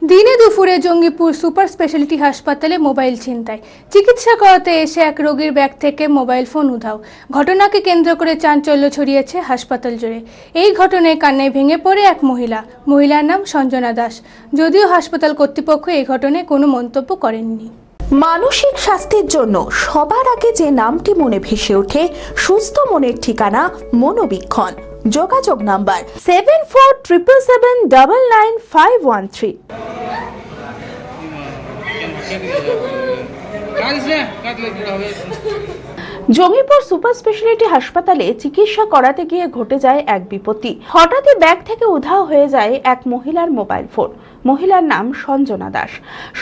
দিনে দুপুরে Jangipur super speciality হাসপাতালে মোবাইল ছিনতাই। চিকিৎসা করাতে এসে এক রোগীর ব্যাগ থেকে মোবাইল ফোন উধাও। ঘটনাকে কেন্দ্র করে চাঞ্চল্য ছড়িয়েছে হাসপাতাল জুড়ে। এই ঘটনায় কান্নায় ভেঙে পড়ে এক মহিলার নাম সঞ্জনা দাস। যদিও হাসপাতাল কর্তৃপক্ষ এই ঘটনায় কোনো মন্তব্য করেননি। মানসিক স্বাস্থ্যের জন্য সবার আগে যে নামটি মনে ভেসে ওঠে, সুস্থ মনের ঠিকানা মনোবীক্ষণ। যোগাযোগ নাম্বার 7477799513। জঙ্গিপুর সুপার স্পেশালিটি হাসপাতালে চিকিৎসা করাতে গিয়ে ঘটে যায় এক বিপত্তি। হঠাৎই ব্যাগ থেকে উধাও হয়ে যায় এক মহিলার মোবাইল ফোন। মহিলার নাম সঞ্জনা দাস।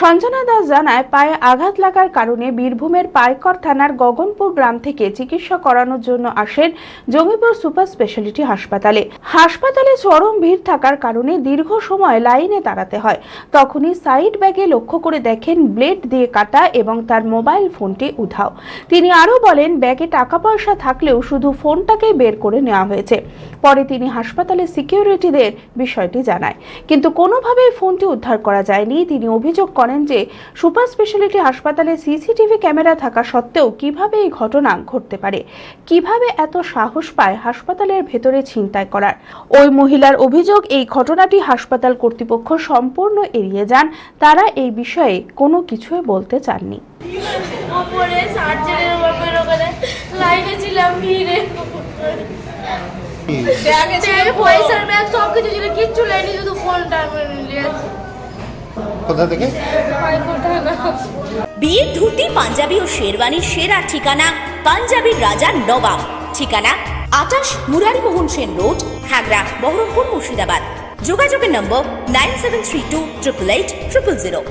সঞ্জনা দাস জানায়, পায়ে আঘাত লাগার কারণে বীরভূমের পাইকর থানার গগনপুর গ্রাম থেকে চিকিৎসা করানোর জন্য আসেন জঙ্গিপুর সুপার স্পেশালিটি হাসপাতালে। হাসপাতালে চরম ভিড় থাকার কারণে দীর্ঘ সময় লাইনে দাঁড়াতে হয়। তখনই সাইড ব্যাগে লক্ষ্য করে দেখেন ব্লেড দিয়ে কাটা এবং তার মোবাইল ফোনটি উধাও। তিনি আরও বলেন, ব্যাগে টাকা পয়সা থাকলেও শুধু ফোনটাকেই বের করে নেওয়া হয়েছে। পরে তিনি হাসপাতালের সিকিউরিটিদের বিষয়টি জানায়, কিন্তু কোনোভাবেই ফোনটি উদ্ধার করা যায়নি। তিনি অভিযোগ করেন যে সুপার স্পেশালিটি হাসপাতালে সিসিটিভি ক্যামেরা থাকা সত্ত্বেও কিভাবে এই ঘটনা ঘটতে পারে, কিভাবে এত সাহস পায় হাসপাতালের ভেতরে ছিনতাই করার। ওই মহিলার অভিযোগ, এই ঘটনাটি হাসপাতাল কর্তৃপক্ষ সম্পূর্ণ এড়িয়ে যান। তারা এই বিষয়ে কোনো কিছুই বলতে চাননি। বিয়ের ধুতি, পাঞ্জাবি ও শেরওয়ানির সেরা ঠিকানা পাঞ্জাবির রাজা নবাব। ঠিকানা 28 মুরারি মোহন সেন রোড, খাগড়া, বহরমপুর, মুর্শিদাবাদ। যোগাযোগের নম্বর 9732 888 000।